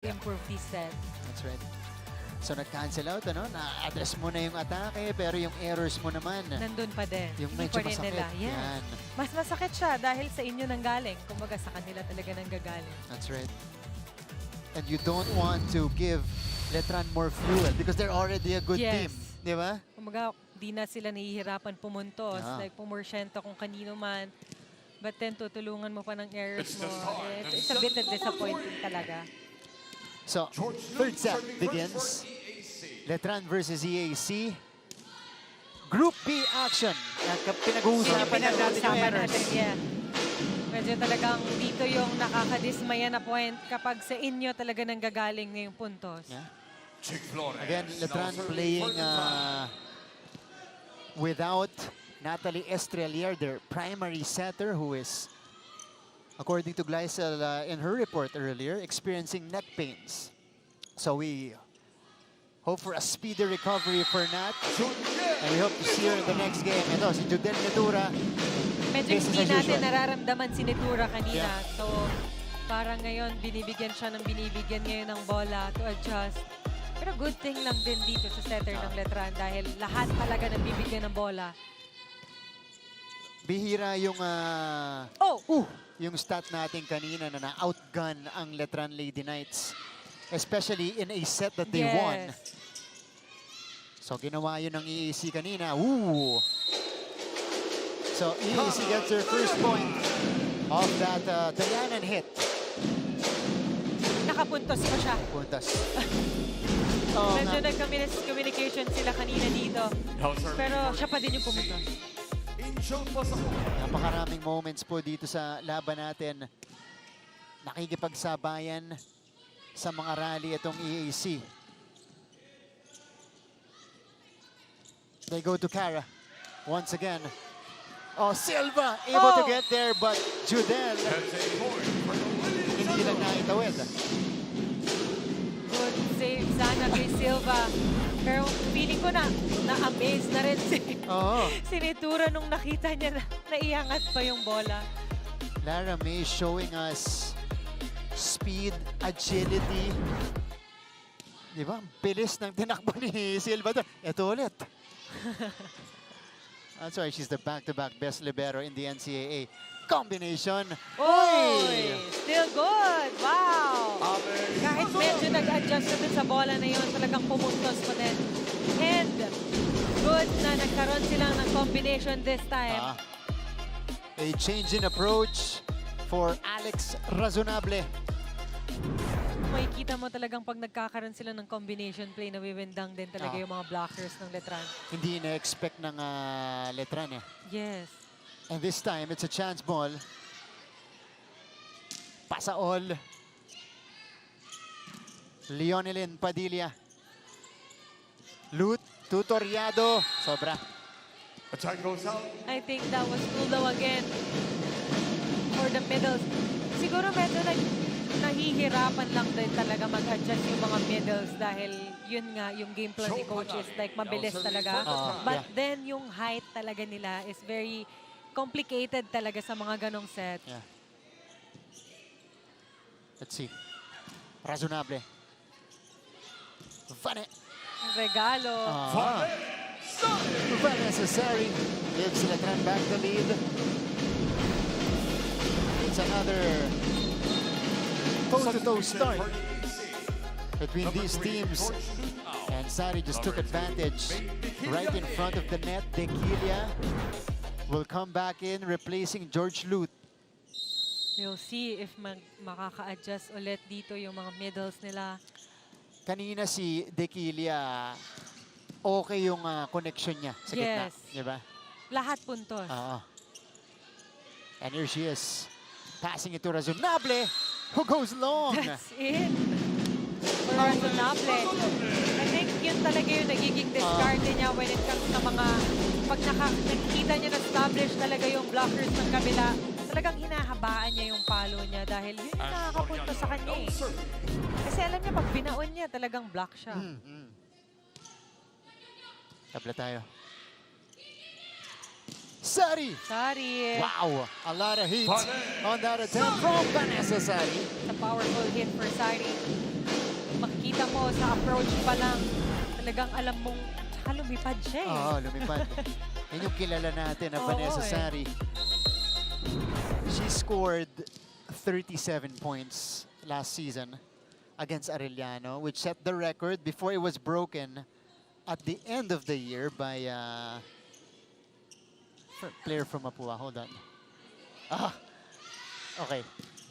improve this set. That's right. So nag-cancel out, ano? Na-address mo na yung atake, pero yung errors mo naman, Nandun pa din. yung Hindi medyo pa rin masakit. nila. Yes. Yan. Mas masakit siya dahil sa inyo nang galing. Kumbaga sa kanila talaga nang gagaling. That's right. And you don't want to give Letran more fuel because they're already a good Yes. team. Di ba? Kumbaga, di na sila nahihirapan pumuntos. Yeah. Like, pumorsyento kung kanino man. But then, tutulungan mo pa ng errors mo. It's a bit disappointing talaga. So, third set begins. Letran versus EAC. Group B action. Pinag-uusapan natin yung Pinag-uusapan errors. natin, yeah. Medyo talagang dito yung nakakadismaya na point kapag sa inyo talaga nang gagaling ngayong puntos. Yeah. Again, Letran playing without Natalie Estrelier, their primary setter, who is, according to Gleisel in her report earlier, experiencing neck pains. So we hope for a speedy recovery for Nat. And we hope to see her in the next game. Ito, si Judel Netura. Medyo Business hindi as natin usual. nararamdaman si Netura kanina. Yeah. So, parang ngayon, binibigyan siya ng binibigyan ngayon ng bola to adjust. Pero good thing lang din dito sa setter ng Letran dahil lahat talaga nang bibigyan ng bola. Bihira yung yung stat natin kanina na na-outgun ang Letran Lady Knights. Especially in a set that they won. So ginawa yun ng EAC kanina. Ooh! So EAC gets their first point of that Dayanan hit. Nakapuntos pa siya. Puntas. Medyo nag-communication sila kanina dito. Pero siya pa din yung pumuntos. Napakaraming moments po dito sa laban natin. Nakikipagsabayan sa mga rally itong EAC. They go to Cara once again. Oh, Silva able to get there, but Judel hindi lang naitawid. Good save sana kay Silva. Pero feeling ko na-amaze na rin si Netura nung nakita niya na naiangat pa yung bola. Lara May showing us speed, agility. Di ba? Ang bilis ng tinakbo ni Silva doon. Ito ulit. That's why she's the back-to-back best libero in the NCAA. Combination. Oy! Still good! Wow! Kahit medyo nag-adjust na dun sa bola na yun, talagang pumuntos pa din. And good na nagkaroon silang ng combination this time. A change in approach for Alex Razonable. Makikita mo talagang pag nagkakaroon sila ng combination play, nawiwindang din talaga yung mga blockers ng Letran. Hindi na-expect ng Letran eh. Yes. And this time, it's a chance ball. Pasa all. Leonelyn Padilla. Loot, tutoriado. Sobra. I think that was Tuldo again for the middles. Siguro medyo nahihirapan lang din talaga mag-adjust yung mga middles dahil yun nga, yung game plan ni coaches, like mabilis talaga. But then yung height talaga nila is very complicated talaga sa mga ganong set. Yeah. Let's see. Razonable. Vane. Regalo. Necessary. Gives Letran back the lead. It's another toe-to-toe start between these teams. And Sari just took advantage right in front of the net. Dequilia will come back in, replacing George Lute. We'll see if makaka-adjust ulit dito yung mga middles nila. Kanina si Dequilia, okay yung connection niya sa gitna. Diba? Lahat puntos. And here she is, passing it to Razonable, who goes long. That's it. For Razonable. I think yun talaga yung nagiging discard niya when it comes sa mga, pag nakikita niya na-establish talaga yung blockers ng kabila, talagang hinahabaan niya yung palo niya dahil yun yung nakakapunto sa kanya eh. Kasi alam niya, pag binaon niya, talagang block siya. Tabla tayo. Sari! Sari. Wow! A lot of heat on that attempt from Vanessa Sari. It's a powerful hit for Sari. sa approach pa lang, talagang alam mong, tsaka lumipad siya eh. Oo, lumipad. Yan yung kilala natin na Vanessa Sari. She scored 37 points last season against Arellano, which set the record before it was broken at the end of the year by player from Mapua. Hold on. Okay.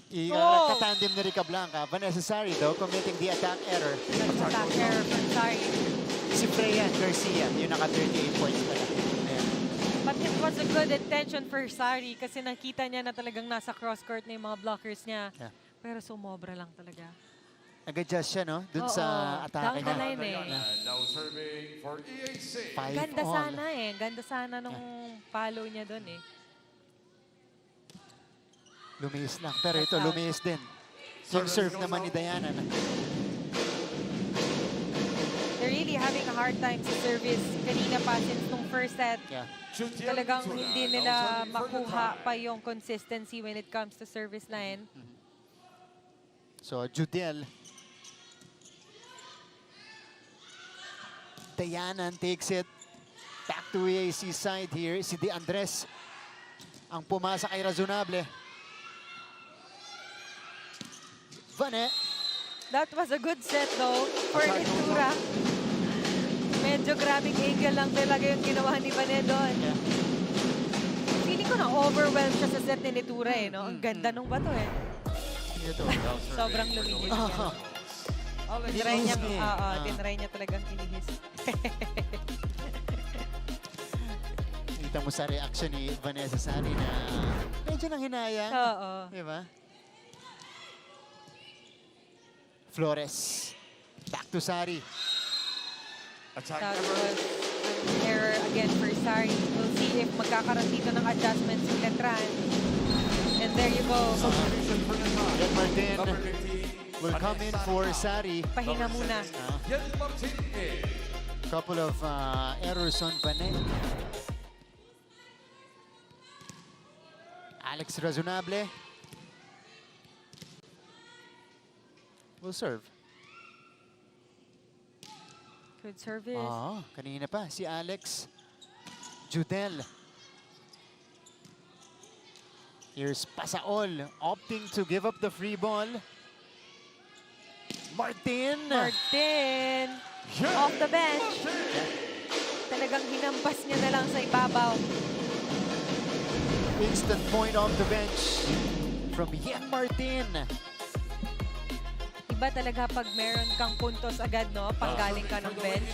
Katandem ni Rica Blanca. Vanessa Sari though committing the attack error. Attack error from Sari. Si Freya Garcia, yung naka 38 points pala. Ayan. But it was a good intention for Sari kasi nakita niya na talagang nasa cross-court na yung mga blockers niya. Yeah. Pero sumobra lang talaga. Nag-adjust siya, no? Dun sa atake down the niya. line eh. Now serving for EAC. 5 Ganda all. sana eh. Ganda sana nung follow niya doon eh. Lumihis lang. Pero ito, That's out. lumihis din. Yung serve naman ni Diana. They're really having a hard time sa service kanina pa since nung first set. Yeah. Talagang hindi nila makuha pa yung consistency when it comes to service line. So, Judel. Diana takes it back to EAC side here. Si De Andres ang pumasa kay Razonable. Vane. That was a good set though for Ventura. Medyo grabing angle lang talaga yung ginawa ni Vane doon. Yeah. Feeling ko na-overwhelmed siya sa set ni Ventura eh, no? Ang ganda nung bato eh. Ito. Sobrang lumihis niya. Tinry niya, tinry niya talagang inihis. Kita mo sa reaction ni Vanessa Sari na medyo nang hinayang. Oo. Diba? Flores. Back to Sari. Attack That error. was an error again for Sari. We'll see if magkakaroon dito ng adjustments si Letran. And there you go. Substitution for Yen Martin Number 15. will come in for Sari. Pahinga muna. Yen Martin A. Couple of errors on Vane. Alex Razonable will serve. Good service. Kanina pa si Alex. Judel. Here's Pasaol opting to give up the free ball. Martin. Martin. Off the bench. Talagang hinampas niya na lang sa ibabaw. Instant point off the bench from Yen Martin. Iba talaga pag meron kang puntos agad, no? Panggaling ka ng bench.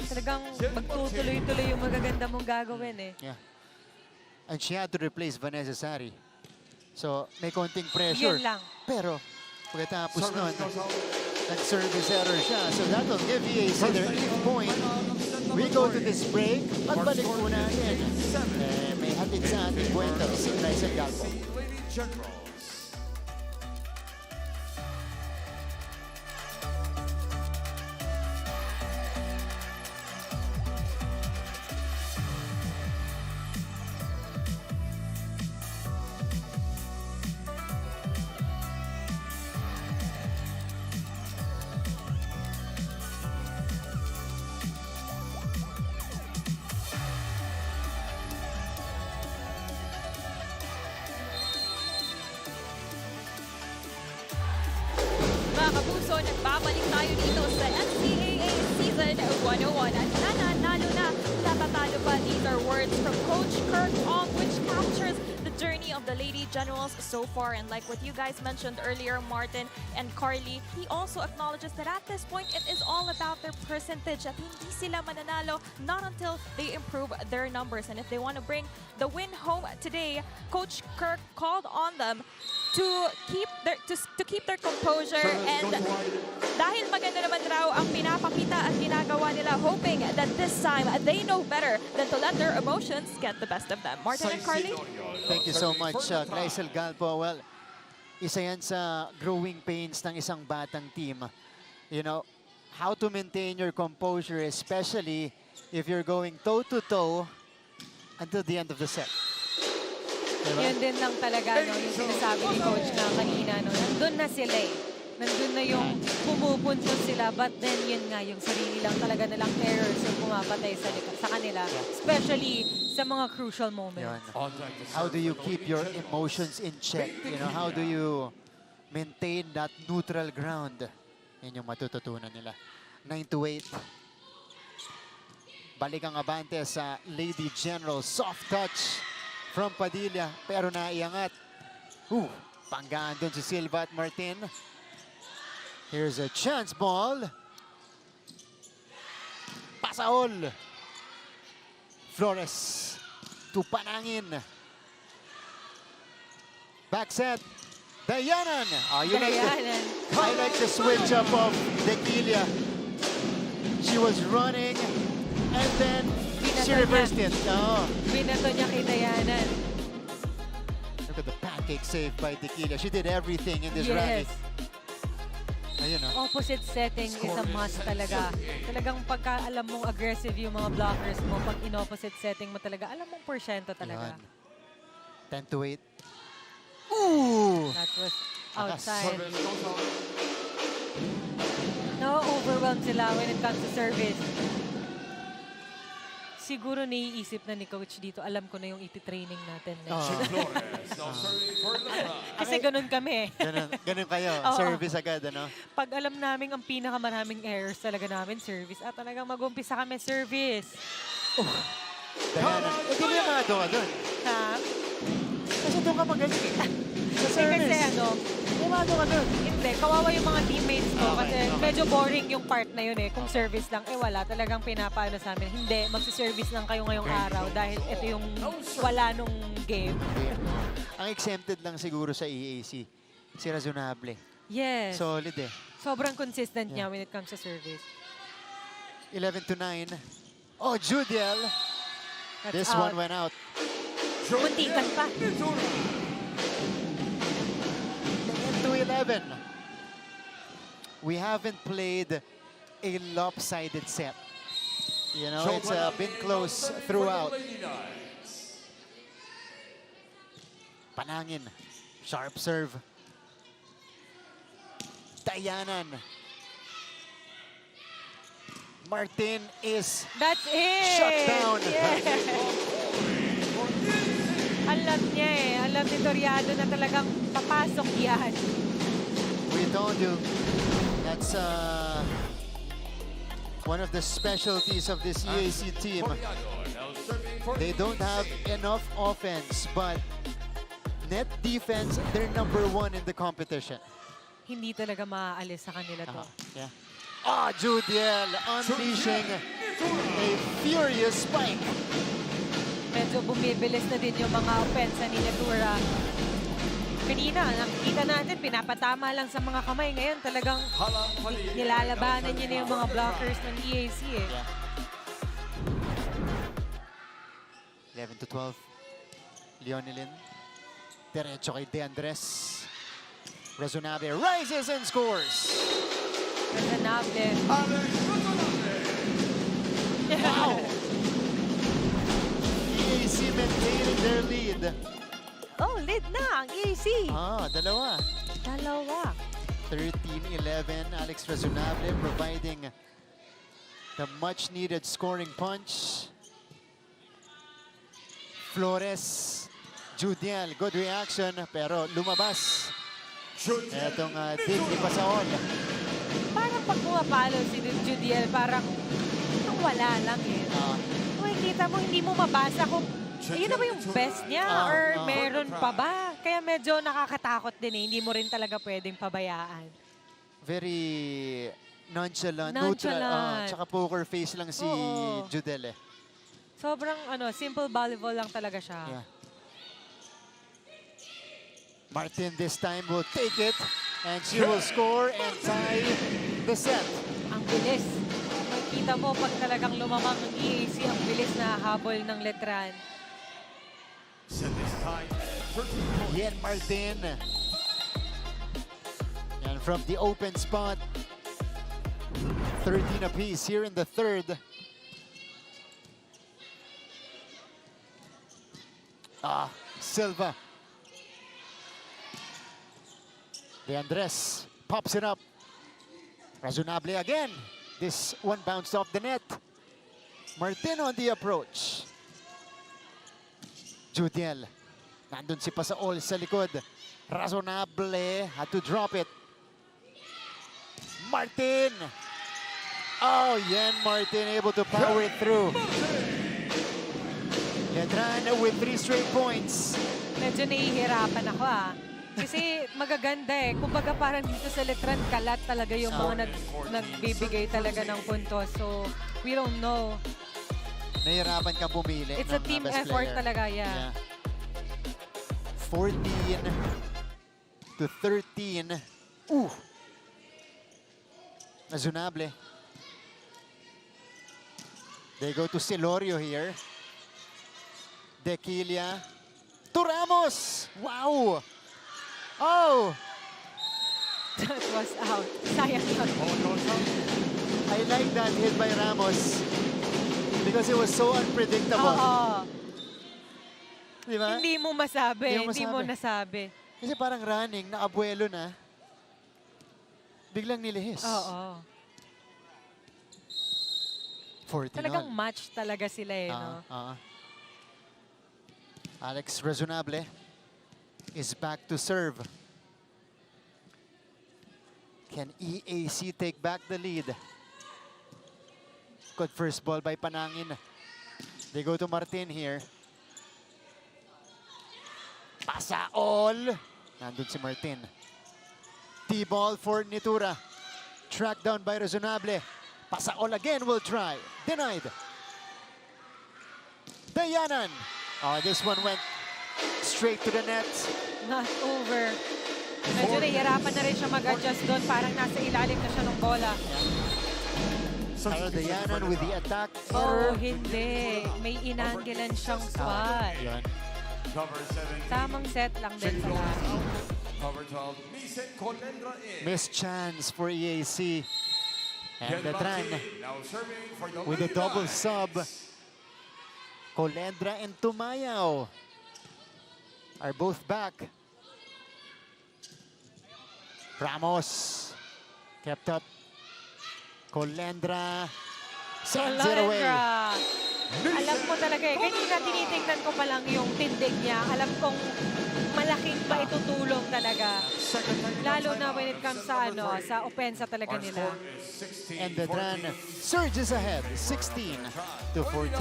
Talagang magtutuloy-tuloy yung magaganda mong gagawin eh. Yeah. And she had to replace Vanessa Sari. So, may konting pressure. Yun lang. Pero, pagkatapos nun, Service goes out. nag-service error siya. So, that will give EAC their 8th point. We go to this break. Pagbalik po natin. May hatid sa ating kwento si Glycel Galpo. Lady Generals. Mga kapuso, nagbabalik tayo dito sa NCAA Season 101 at nananalo na, tatatalo pa. These are words from Coach Kirk Ong, which captures the journey of the Lady Generals so far. And like what you guys mentioned earlier, Martin and Carly, he also acknowledges that at this point, it is all about their percentage at hindi sila mananalo not until they improve their numbers. And if they want to bring the win home today, Coach Kirk called on them to keep their composure, and dahil maganda naman raw ang pinapakita at ginagawa nila, hoping that this time they know better than to let their emotions get the best of them. Martin and Carly? Thank you so much, Glycel Galpo. Well, isa yan sa growing pains ng isang batang team. You know, how to maintain your composure, especially if you're going toe-to-toe until the end of the set. Diba? Yun din lang talaga, no? Yung sinasabi ni Coach na kanina, no? Nandun na sila eh. nandun na yung pumupunto sila, but then yun nga, yung sarili lang talaga nilang errors yung pumapatay sa kanila, especially sa mga crucial Yun. moments. On time to How serve do you for the keep your Generals. emotions in check? You know, how do you maintain that neutral ground? Yan yung matututunan nila. 9-8. Balik ang abante sa Lady General. Soft touch from Padilla, pero naiangat. Panggaan doon si Silva at Martin. Here's a chance ball. Pasaol. Flores to Panangin. Back set. Dayanan. You like Dayanan. I like the switch up of Dequilia. She was running and then she Binato reversed niya. it. Oh, Binato niya kay Dayanan. look at the pancake save by Dequilia. She did everything in this rally. Yes. Ayun, oh. Opposite setting is a must talaga. Talagang pagka alam mong aggressive yung mga blockers mo, pag in-opposite setting mo talaga, alam mong porsyento talaga. Yan. 10-8. Ooh! That was Lakas. outside. Service goes out. Na-overwhelmed sila when it comes to service. Siguro naiisip na ni Coach dito, alam ko na yung iti-training natin. Oh. Flores now serving for Lebron. Kasi ganun kami. Ganun kayo. Oo. Service agad, ano? Pag alam namin ang pinakamaraming errors talaga namin, service. At talagang mag-umpisa kami, service. Dayanan. Hindi mo yung mga doon. Ha? Kasi doon ka magaling. Sa Eh, service. kasi ano, Umado ka doon. hindi, kawawa yung mga teammates ko kasi Okay, okay. medyo boring yung part na yun eh. Kung service lang, wala. Talagang pinapaano sa amin. Hindi, magsiservice lang kayo ngayong araw dahil ito yung wala nung game. Ang exempted lang siguro sa EAC, si Razonable. Yes. Solid eh. Sobrang consistent Yeah. niya when it comes to service. 11-9. Oh, Judiel. That's This out. one went out. Muntikan pa. 10-11. We haven't played a lopsided set. You know, it's been close throughout. Panangin. Sharp serve. Dayanan. Martin is That's it! shut down. Yes. Alam niya eh. Alam ni Toriado na talagang papasok yan. We told you that's one of the specialties of this EAC team. They don't have enough offense, but net defense, they're #1 in the competition. Hindi talaga maaalis sa kanila to. Yeah. Judiel unleashing a furious spike. Medyo bumibilis na din yung mga opensa ni Natura. Kanina, nakikita natin, pinapatama lang sa mga kamay. Ngayon, talagang nilalabanan niya na yung mga blockers ng EAC eh. Yeah. 11-12. Leonilin. Derecho kay De Andres. Razonable rises and scores. Razonable. Wow! EAC maintaining their lead. Oh, lead na ang EAC. Dalawa. Dalawa. 13-11. Alex Razonable providing the much-needed scoring punch. Flores, Judiel, good reaction, pero lumabas. Etong dig ni Pasaol. Parang pag pumapalo si Judiel, parang wala lang eh. Makikita mo, hindi mo mabasa kung yun na ba yung best niya or meron pa ba? Kaya medyo nakakatakot din eh. Hindi mo rin talaga pwedeng pabayaan. Very nonchalant, Nonchalant. neutral. Tsaka poker face lang si Oo. Judel eh. Sobrang simple volleyball lang talaga siya. Yeah. Martin this time will take it and she will score and tie the set. Ang bilis. Makikita mo pag talagang lumamang ang EAC, ang bilis na habol ng Letran. Set this time 13 points. Yen Martin. And from the open spot, 13 apiece here in the third. Silva. De Andres. pops it up. Razonable again. This one bounced off the net. Martin on the approach. Judiel. Nandun si Pasaol sa likod. Razonable had to drop it. Martin. Oh, Yan Martin able to power it through. Letran with 3 straight points. Medyo nahihirapan ako Kasi magaganda Kumbaga parang dito sa Letran, kalat talaga yung mga nagbibigay talaga ng puntos. So, we don't know. Nahirapan ka pumili. It's a ng team best effort player. talaga, yeah. 14 to 13. Ooh. Razonable. They go to Celorio here. Dequilia to Ramos. Wow. Oh, That was out. Sayang yun. I like that hit by Ramos because it was so unpredictable. Oo. Di ba? Hindi mo masabi. Hindi mo Hindi mo masabi. nasabi. Kasi parang running, na abuelo na. Biglang nilihis. Oo. 14 Talagang all. match talaga sila no? Alex Razonable is back to serve. Can EAC take back the lead? Good first ball by Panangin. They go to Martin here. Pasaol. Nandun si Martin. T-ball for Nitura. Tracked down by Razonable. Pasaol again will try. Denied. Dayanan. Oh, this one went straight to the net. Not over. Medyo nahihirapan na rin siya mag-adjust doon. Parang nasa ilalim na siya ng bola. Pero Dayanan with the attack Oh, error. hindi. May inanggilan siyang spot. Yun. Cover 17. Tamang set lang din Three pala. goals out. Cover 12. Misen Colendra in. Missed chance for EAC. And Ken Letran Baki now serving for the with a Lady double Knights. sub. Colendra and Tumayaw are both back. Ramos kept up. Colendra sends it away. Colendra. Alam mo talaga kanina tinitingnan ko pa lang yung tindig niya. Alam kong malaking maitutulong talaga. Second time Lalo outside na when it out. comes sa sa opensa talaga Our nila. score is 16, And Letran 14. surges ahead, 16 to 14.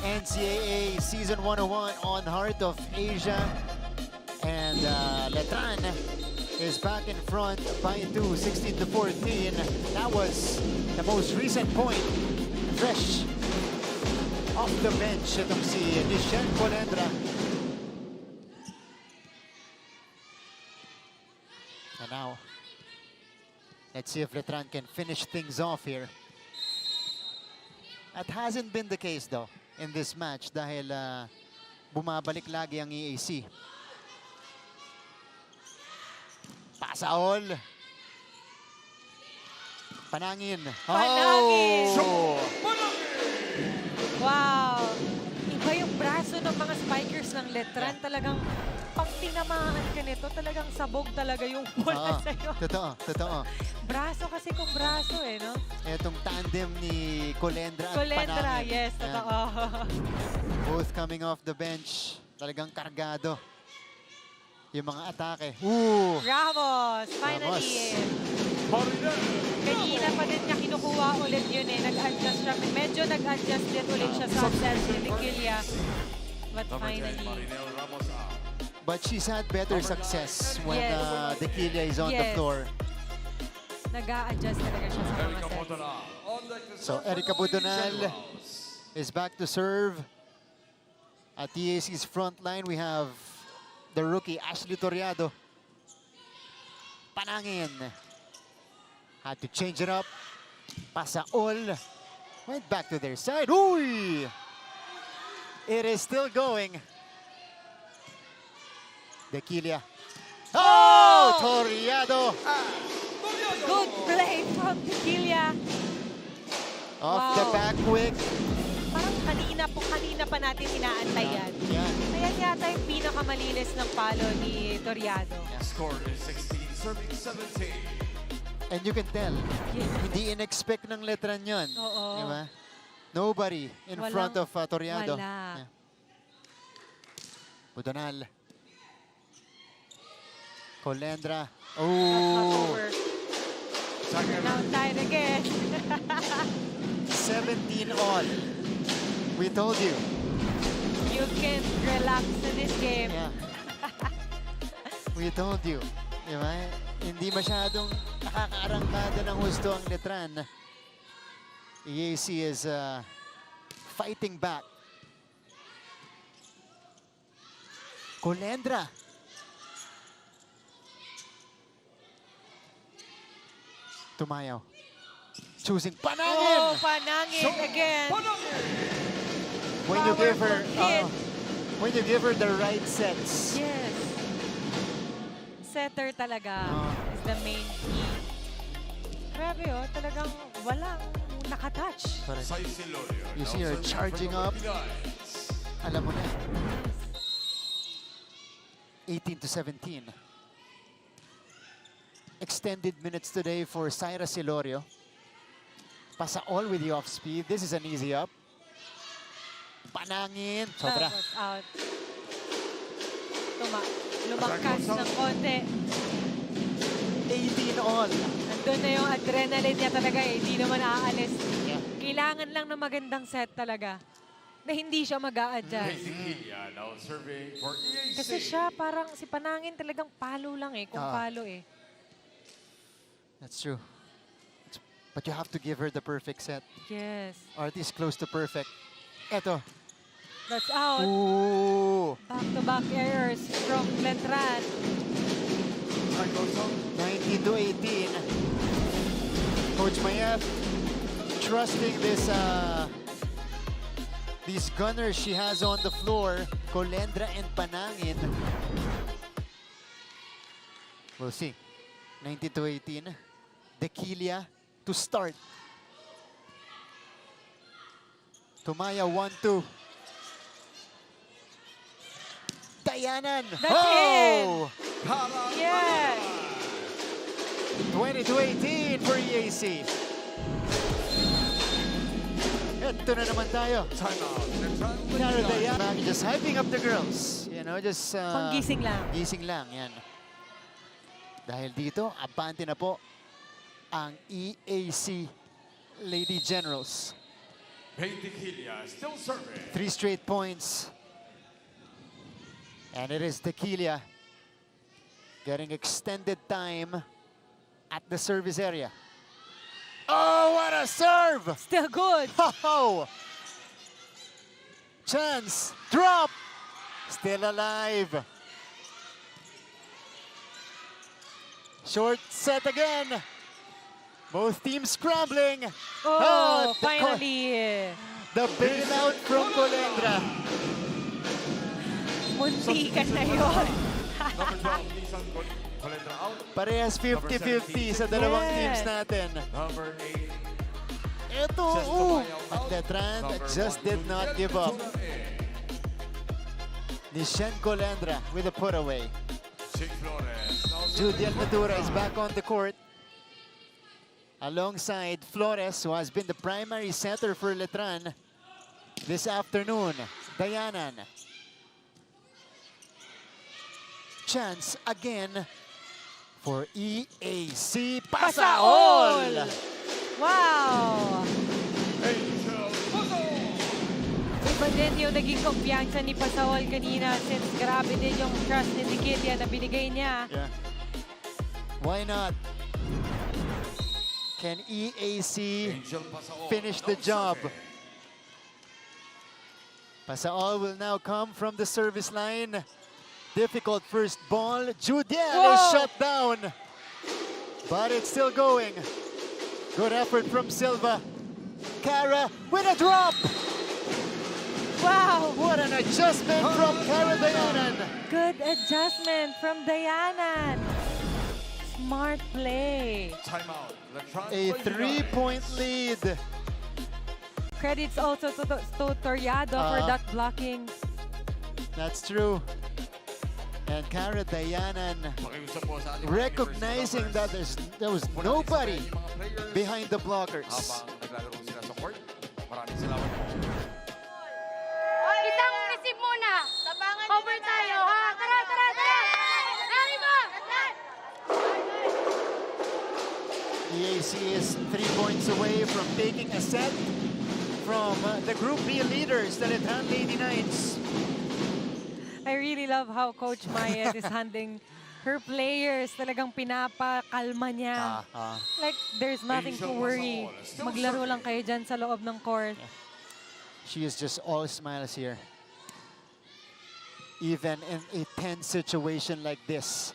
NCAA Season 101 on Heart of Asia. And Letran is back in front by 2, 16 to 14. That was the most recent point. Fresh off the bench itong si Nishan Colendra. And now, let's see if Letran can finish things off here. That hasn't been the case though in this match dahil bumabalik lagi ang EAC. Pasaol. Panangin. Panangin! Oh! Wow! Iba yung braso ng mga spikers ng Letran. Talagang pag tinamaan ka nito, talagang sabog talaga yung bola sa'yo. Totoo. Braso kasi kung braso no? Etong tandem ni Colendra at Colendra, Panangin. yes, Yan. totoo. Both coming off the bench. Talagang kargado yung mga atake. Ooh! Ramos, finally. Marinel. Kanina pa din niya kinukuha ulit yun Nag-adjust siya. Medyo nag-adjust din ulit siya sa sense ni Dequilia. But Number 10, finally. Marinel Ramos out. But she's had better success when Yes. Dequilia is on the Yes. floor. Nag-a-adjust talaga siya sa mga Erica sets. Budonal on deck to So serve for Erica the Lady Budonal Generals. is back to serve. At TAC's front line, we have the rookie Ashley Toriado. Panangin. Had to change it up. Pasaol. Went back to their side. Uy! It is still going. Dequilia. Oh! Toriado. Good play from Tequila. Off the Wow. back quick. Parang kanina pa natin inaantay yan. Yeah. Ayan yata yung pinakamalinis ng palo ni Toriado. Score is 16, serving 17. And you can tell, Yes. hindi in-expect ng Letran yun. Oo. Di ba? Nobody in Walang- front of Toriado. wala. Yeah. Budonal. Colendra. Not Oh, over. Second. Now tied again. 17 all. We told you. You can relax in this game. Yeah. We told you. Di ba? Hindi masyadong nakakaarangkada ng husto ang Letran. EAC is fighting back. Colendra. Tumayaw. Choosing Panangin! Oh, Panangin again. When you give her Powerful hit. when you give her the right sets. Yes. Setter talaga is the main key. Grabe oh, talagang walang nakatouch. Correct. Sai Silorio. You now see her serving charging for up. the Philippines. Alam mo na. 18-17. Extended minutes today for Syra Silorio. Pasa all with the off speed. This is an easy up. Panangin. Sobra. That was out. Lumangkas ng konti. 18 all. Nandun na yung adrenaline niya talaga eh. Hindi naman aalis. Yeah. Kailangan lang ng magandang set talaga. Na hindi siya mag-a-adjust. Tequila now serving for EAC. Kasi siya parang si Panangin talagang palo lang eh. Kung palo eh. That's true. But you have to give her the perfect set. Yes. Or at least close to perfect. Eto. That's out. Ooh. Back-to-back errors from Letran. Time goes up. 19-18. Coach Mayef trusting this these gunners she has on the floor, Colendra and Panangin. We'll see. 19-18. Dequilia to start. Tumaya 1-2. Dayanan. That's Oh! Yes. 20-18 for EAC. Ito na naman tayo. Time out. Letran Kunwari Philippines. Dayanan, just hyping up the girls. You know, just... Panggising lang. Gising lang, yan. Dahil dito, abante na po ang EAC Lady Generals. Hey, Tequila still serving. 3 straight points. And it is Tequila getting extended time at the service area. Oh, what a serve! Still good. Ho-ho! Chance, drop! Still alive. Short set again. Both teams scrambling. Oh, the finally. The bailout from Colendra. Munti ka na yun. Number 12, Nissan Colendra out. Parehas 50-50 sa dalawang teams natin. Number 8, Ito, but Letran just did not give up. Nishan Colendra with a put away. Chick Flores. Now Judiel Natura is back on the court. Alongside Flores, who has been the primary center for Letran this afternoon. Dayanan. Chance again for EAC Pasaol. Wow. Angel Puto. Iba din yung naging kumpiyansa ni Pasaol kanina since grabe din yung trust ni Tequila na binigay niya. Yeah. Why not? Can EAC Angel Pasaol finish now the job? serving. Pasaol will now come from the service line. Difficult first ball. Judiel Whoa! is shut down. But it's still going. Good effort from Silva. Cara with a drop. Wow! What an adjustment from Cara Dayanan. Good adjustment from Dayanan. Smart play. Timeout. Letran A Lady 3-point Knights. lead. Credits also to Toriado for that blocking. That's true. And Cara Dayanan Pakiusap po sa ating mga recognizing that there was Muna nobody natin sa mga players behind the blockers. habang naglalaro sila sa court. Maraming salamat po. Isang receive muna. Cover tayo, ha? Tara, tara, tara! Lari mo! EAC is 3 points away from taking a set from the Group B leaders, the Letran Lady Knights. I really love how Coach Mayet is handling her players. Talagang pinapakalma niya. Like, there's nothing to worry. Maglaro lang kayo dyan sa loob ng court. She is just all smiles here. Even in a tense situation like this.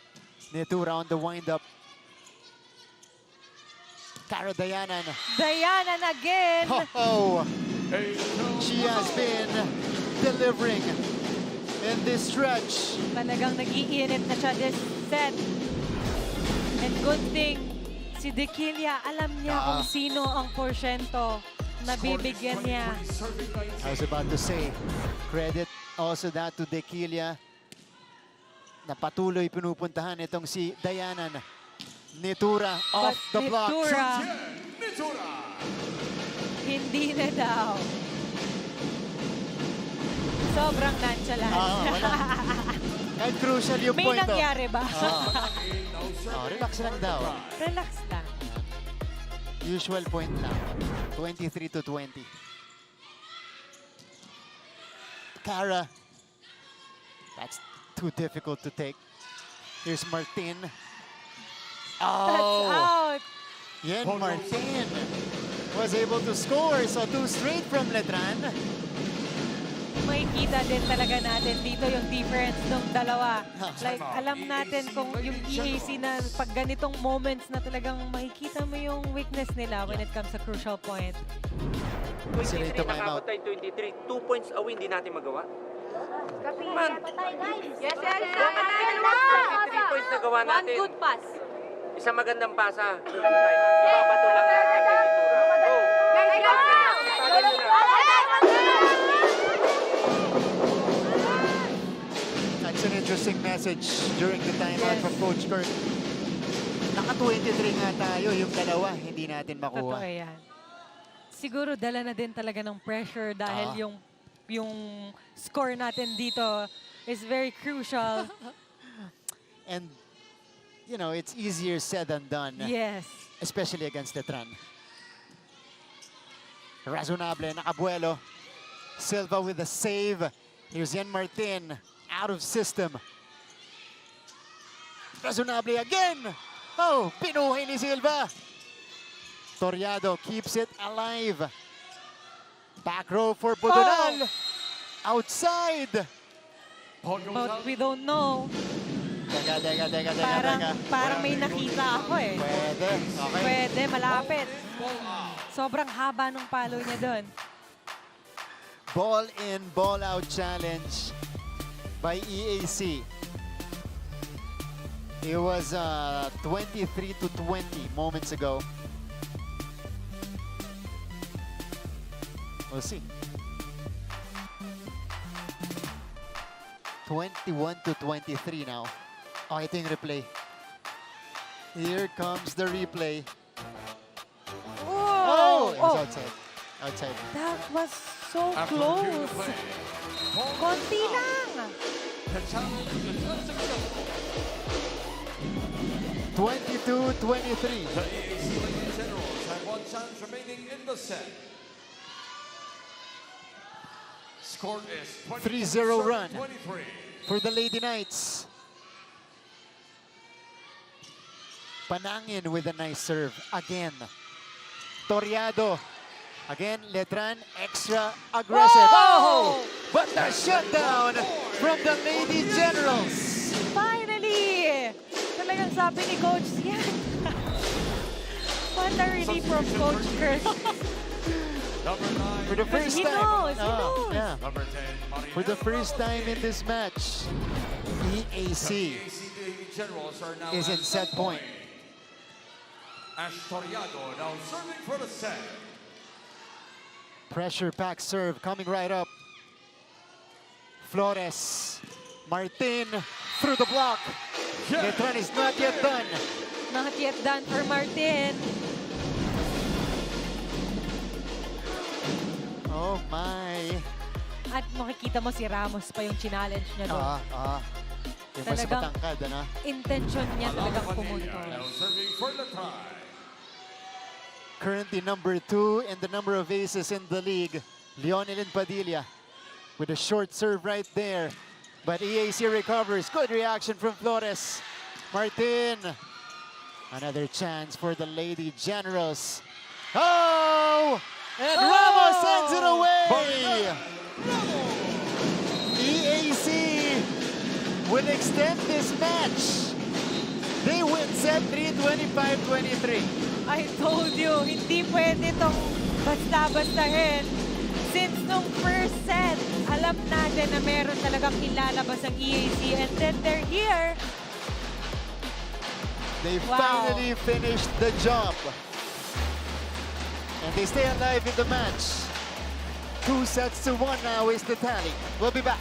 Netura on the wind-up. Cara Dayanan. Dayanan again! Oh, Angel she has been delivering in this stretch. Talagang nag-iinit na siya this set. And good thing, si Dequilia, alam niya kung sino ang porsyento na bibigyan niya. I was about to say, credit also that to Dequilia na patuloy pinupuntahan itong si Dayanan. Nitura off the block. Nitura, Nitura. hindi na daw. Sobrang nonchalant. Wala. Kahit crucial yung May point. nangyari ba? Relax lang daw. Relax lang. Usual point lang. 23 to 20. Cara. That's too difficult to take. Here's Martin. That's out. Yen Martin was able to score. So 2 straight from Letran. May kita din talaga natin dito yung difference ng dalawa. Like, alam natin kung yung EAC na pag ganitong moments na talagang makikita mo yung weakness nila when it comes to crucial point. Sila yung 23 tumayaw. nakabot tayo 23. 2 points away, hindi natin magawa. Man, Yes, yes, 23 points na gawa natin. One good pass. Isang magandang pasa. Ibabato lang natin kay Nitura. Go! Guys, Tagal nyo na. That's an interesting message during the timeout from Coach Kurt. Naka-23 nga tayo, yung dalawa, hindi natin Totoo makuha. yan. Siguro dala na din talaga ng pressure dahil yung score natin dito is very crucial. And, you know, it's easier said than done. Yes. Especially against Letran. Razonable, nakabuelo. Silva with a save. Here's Yen Martin, out of system. Razonable again. Oh, pinuhay ni Silva. Toriado keeps it alive. Back row for Budonal. Outside. Ball goes But out. we don't know. Teka. Parang may nakita ako eh. Pwede. Okay. Pwede, malapit. Sobrang haba ng palo niya doon. Ball in, ball out challenge by EAC. It was 23 to 20 moments ago. We'll see. 21 to 23 now. Oh, ito yung replay. Here comes the replay. Oh! It was outside. Outside. That was so After reviewing the close. play, ball Konti goes out. lang. Letran successful. 22-23. The EAC Lady Generals have 1 chance remaining in the set. Score is 3-0 run. 23. For the Lady Knights. Panangin with a nice serve. Again. Toriado. Again, Letran extra aggressive. Oh! But the shutdown from the Lady Generals. Finally! Talagang sabi ni Coach, yan. What a relief from Coach Kirk. Number 9. For the first He time. knows, he Oh, knows. yeah. Number 10, Maria For the first Ramos. time in this match, EAC Lady Generals are now is at in set point. Astoriado now serving for the set. Pressure pack serve coming right up. Flores, Martin through the block. Letran is not yet done. Not yet done for Martin. Oh my. At makikita mo si Ramos pa yung challenge niya doon. Yung mas Talagang- matangkad, ano? Intention niya talagang Alana pumunto. Padilla now serving for the tie. Currently number 2 in the number of aces in the league. Leonelyn Padilla with a short serve right there. But EAC recovers. Good reaction from Flores. Martin. Another chance for the Lady Generals. Oh! And Ramos sends it away! EAC will extend this match. They win set 3, 25-23. I told you, hindi pwede itong basta-bastahin. Since nung first set, alam natin na meron talagang ilalabas ang EAC. And then they're here. They Wow. finally finished the job. And they stay alive in the match. 2-1 now is the tally. We'll be back.